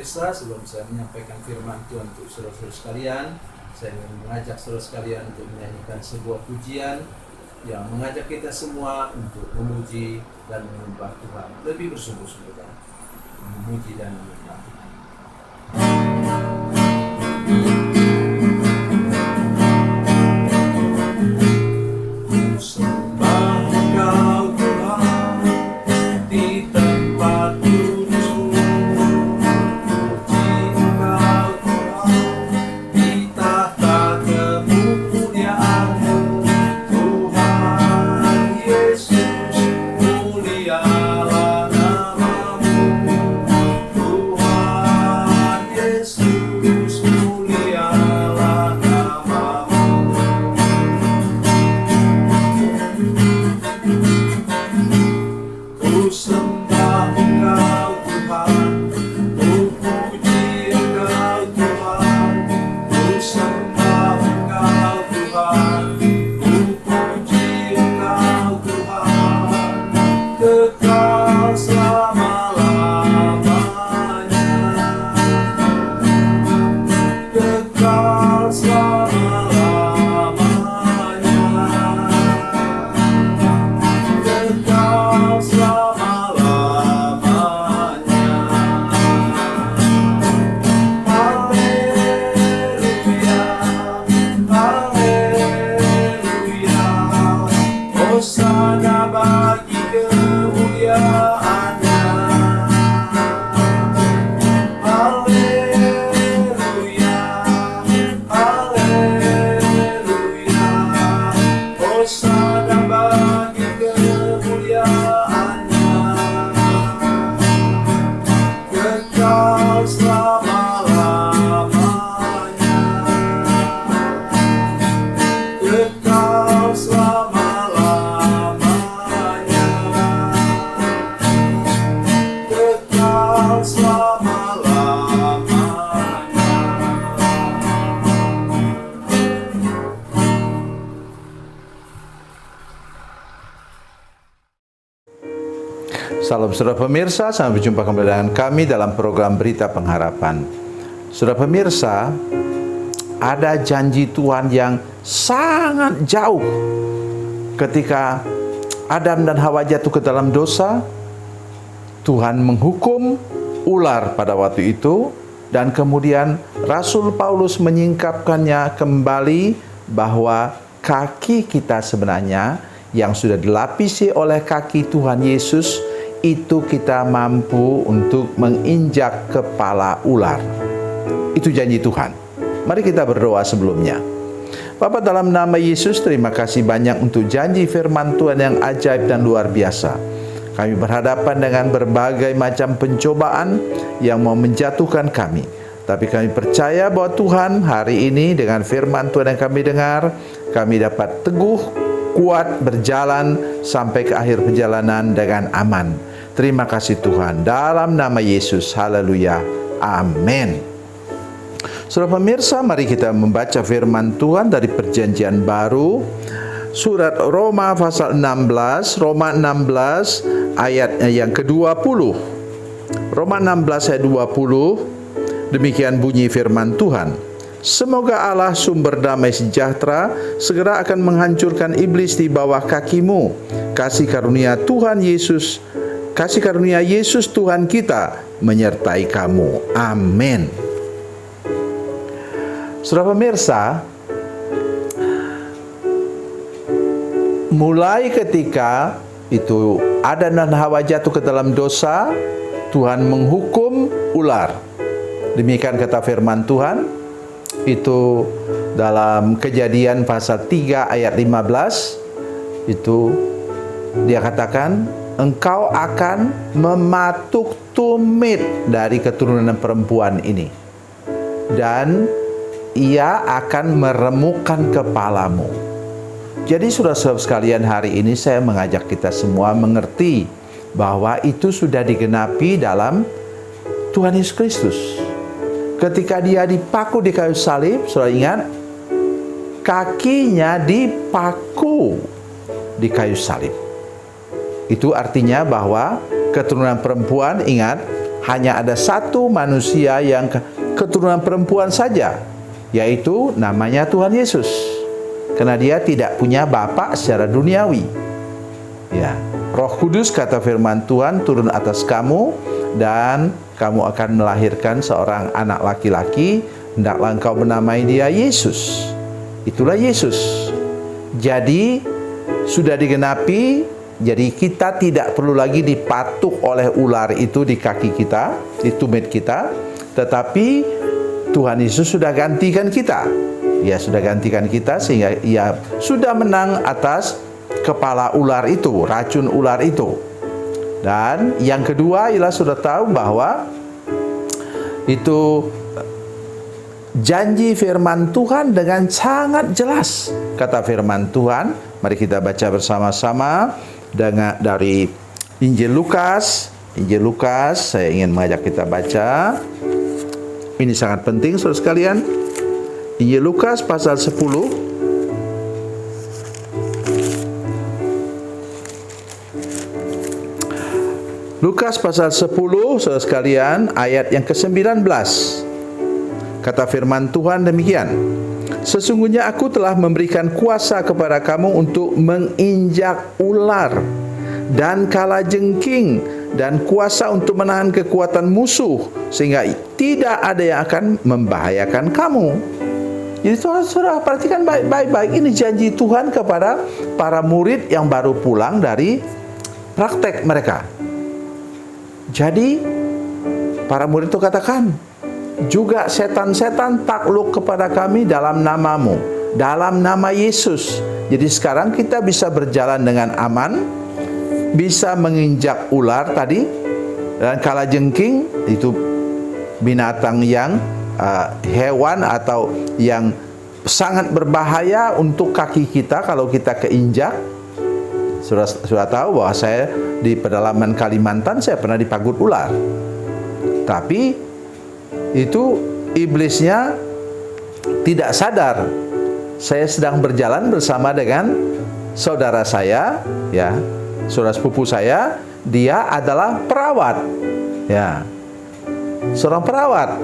pemirsa, sebelum saya menyampaikan firman Tuhan untuk saudara-saudara sekalian, saya ingin mengajak saudara sekalian untuk menyanyikan sebuah pujian yang mengajak kita semua untuk memuji dan menyembah Tuhan lebih bersungguh-sungguh, memuji dan menyembah Tuhan. Salam saudara pemirsa, sampai berjumpa kembali dengan kami dalam program Berita Pengharapan. Saudara pemirsa, ada janji Tuhan yang sangat jauh. Ketika Adam dan Hawa jatuh ke dalam dosa, Tuhan menghukum ular pada waktu itu, dan kemudian Rasul Paulus menyingkapkannya kembali bahwa kaki kita sebenarnya yang sudah dilapisi oleh kaki Tuhan Yesus, itu kita mampu untuk menginjak kepala ular. Itu janji Tuhan. Mari kita berdoa sebelumnya. Bapa, dalam nama Yesus, terima kasih banyak untuk janji firman Tuhan yang ajaib dan luar biasa. Kami berhadapan dengan berbagai macam pencobaan yang mau menjatuhkan kami. Tapi kami percaya bahwa Tuhan hari ini dengan firman Tuhan yang kami dengar, kami dapat teguh, kuat, berjalan sampai ke akhir perjalanan dengan aman. Terima kasih Tuhan. Dalam nama Yesus. Haleluya. Amin. Saudara pemirsa, mari kita membaca firman Tuhan dari Perjanjian Baru. Surat Roma pasal 16. Roma 16 ayatnya yang ke-20. Roma 16 ayat 20. Demikian bunyi firman Tuhan. Semoga Allah sumber damai sejahtera segera akan menghancurkan iblis di bawah kakimu. Kasih karunia Yesus Tuhan kita menyertai kamu. Amin. Saudara pemirsa, mulai ketika itu Adam dan Hawa jatuh ke dalam dosa, Tuhan menghukum ular. Demikian kata firman Tuhan. Itu dalam Kejadian pasal 3 ayat 15. Itu dia katakan, engkau akan mematuk tumit dari keturunan perempuan ini, dan ia akan meremukkan kepalamu. Jadi saudara-saudara sekalian, hari ini saya mengajak kita semua mengerti bahwa itu sudah digenapi dalam Tuhan Yesus Kristus. Ketika dia dipaku di kayu salib, saudara ingat, kakinya dipaku di kayu salib. Itu artinya bahwa keturunan perempuan, ingat, hanya ada satu manusia yang keturunan perempuan saja, yaitu namanya Tuhan Yesus. Karena dia tidak punya bapa secara duniawi. Ya, Roh Kudus, kata firman Tuhan, turun atas kamu dan kamu akan melahirkan seorang anak laki-laki, hendaklah engkau menamai dia Yesus. Itulah Yesus. Jadi sudah digenapi. Jadi kita tidak perlu lagi dipatuk oleh ular itu di kaki kita, di tumit kita, tetapi Tuhan Yesus sudah gantikan kita. Ia sudah gantikan kita sehingga ia sudah menang atas kepala ular itu, racun ular itu. Dan yang kedua ialah sudah tahu bahwa itu janji firman Tuhan dengan sangat jelas. Kata firman Tuhan, mari kita baca bersama-sama dari Injil Lukas. Injil Lukas, saya ingin mengajak kita baca. Ini sangat penting saudara sekalian. Injil Lukas pasal 10. Lukas pasal 10, saudara sekalian, ayat yang ke-19. Kata firman Tuhan demikian. Sesungguhnya aku telah memberikan kuasa kepada kamu untuk menginjak ular dan kalajengking, dan kuasa untuk menahan kekuatan musuh, sehingga tidak ada yang akan membahayakan kamu. Jadi saudara perhatikan baik-baik. Ini janji Tuhan kepada para murid yang baru pulang dari praktek mereka. Jadi para murid itu katakan, juga setan-setan takluk kepada kami dalam namamu, dalam nama Yesus. Jadi sekarang kita bisa berjalan dengan aman, bisa menginjak ular tadi, dan kalajengking itu binatang yang hewan atau yang sangat berbahaya untuk kaki kita kalau kita keinjak. Sudah tahu bahwa saya di pedalaman Kalimantan saya pernah dipagut ular. Tapi itu iblisnya tidak sadar. Saya sedang berjalan bersama dengan saudara saya, ya, saudara sepupu saya. Dia adalah perawat, ya, seorang perawat.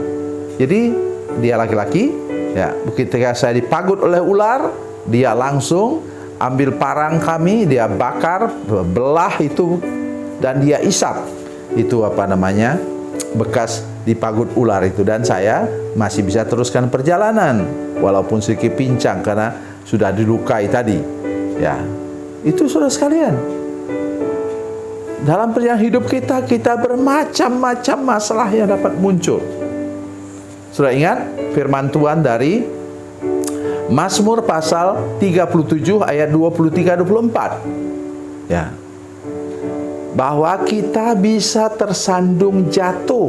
Jadi dia laki-laki, ya. Ketika saya dipagut oleh ular, dia langsung ambil parang kami, dia bakar, belah itu, dan dia isap. Itu apa namanya? Bekas dipagut ular itu. Dan saya masih bisa teruskan perjalanan walaupun sedikit pincang karena sudah dilukai tadi. Ya, itu saudara sekalian. Dalam perjalanan hidup kita bermacam-macam masalah yang dapat muncul. Sudah ingat firman Tuhan dari Mazmur pasal 37 ayat 23-24. Ya. Bahwa kita bisa tersandung jatuh,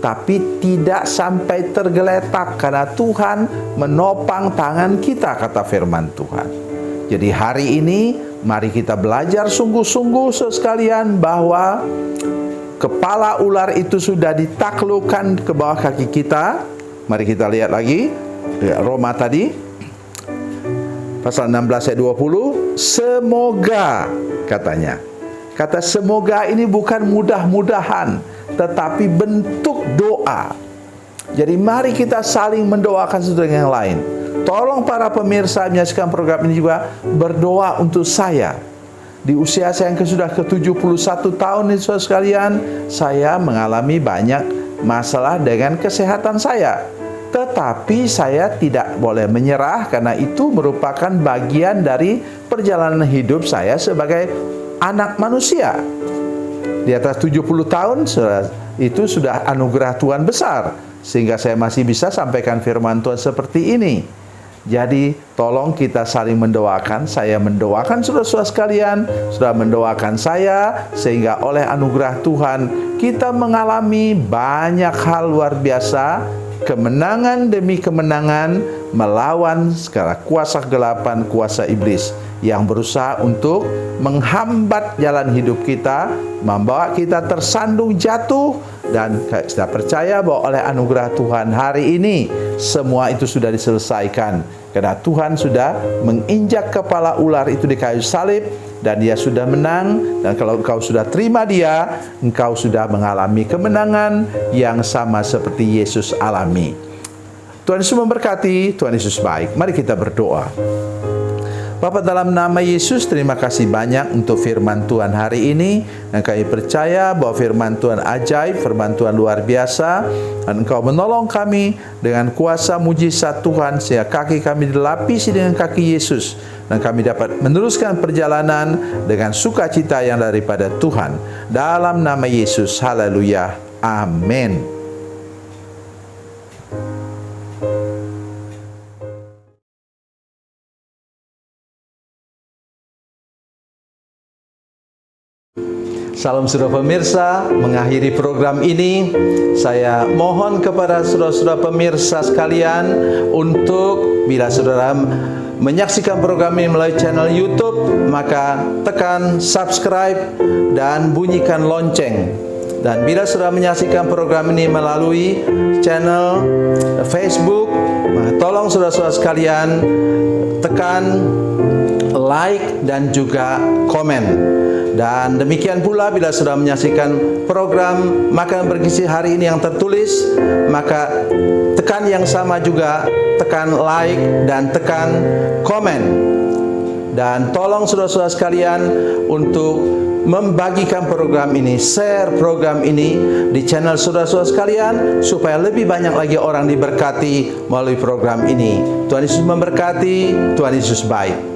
tapi tidak sampai tergeletak karena Tuhan menopang tangan kita, kata firman Tuhan. Jadi hari ini mari kita belajar sungguh-sungguh sekalian bahwa kepala ular itu sudah ditaklukkan ke bawah kaki kita. Mari kita lihat lagi Roma tadi pasal 16 ayat 20. Semoga, katanya. Kata semoga ini bukan mudah-mudahan, tetapi bentuk doa. Jadi mari kita saling mendoakan satu dengan yang lain. Tolong para pemirsa menyaksikan program ini juga berdoa untuk saya. Di usia saya yang sudah ke-71 tahun ini saudara sekalian, saya mengalami banyak masalah dengan kesehatan saya. Tetapi saya tidak boleh menyerah karena itu merupakan bagian dari perjalanan hidup saya sebagai anak manusia. Di atas 70 tahun itu sudah anugerah Tuhan besar, sehingga saya masih bisa sampaikan firman Tuhan seperti ini. Jadi tolong kita saling mendoakan. Saya mendoakan saudara-saudara sekalian, sudah mendoakan saya, sehingga oleh anugerah Tuhan kita mengalami banyak hal luar biasa, kemenangan demi kemenangan melawan segala kuasa kegelapan, kuasa iblis yang berusaha untuk menghambat jalan hidup kita, membawa kita tersandung jatuh, dan kita percaya bahwa oleh anugerah Tuhan hari ini semua itu sudah diselesaikan, karena Tuhan sudah menginjak kepala ular itu di kayu salib dan Dia sudah menang. Dan kalau engkau sudah terima Dia, engkau sudah mengalami kemenangan yang sama seperti Yesus alami. Tuhan Yesus memberkati. Tuhan Yesus baik. Mari kita berdoa. Bapa, dalam nama Yesus, terima kasih banyak untuk firman Tuhan hari ini. Dan kami percaya bahwa firman Tuhan ajaib, firman Tuhan luar biasa. Dan Engkau menolong kami dengan kuasa mujizat Tuhan, sehingga kaki kami dilapisi dengan kaki Yesus. Dan kami dapat meneruskan perjalanan dengan sukacita yang daripada Tuhan. Dalam nama Yesus, haleluya, amin. Salam saudara pemirsa, mengakhiri program ini saya mohon kepada saudara-saudara pemirsa sekalian untuk bila saudara menyaksikan program ini melalui channel YouTube, maka tekan subscribe dan bunyikan lonceng. Dan bila saudara menyaksikan program ini melalui channel Facebook, tolong saudara-saudara sekalian tekan like dan juga komen. Dan demikian pula bila sudah menyaksikan program Makan Bergizi hari ini yang tertulis, maka tekan yang sama juga, tekan like dan tekan komen. Dan tolong saudara-saudara sekalian untuk membagikan program ini, share program ini di channel saudara-saudara sekalian, supaya lebih banyak lagi orang diberkati melalui program ini. Tuhan Yesus memberkati, Tuhan Yesus baik.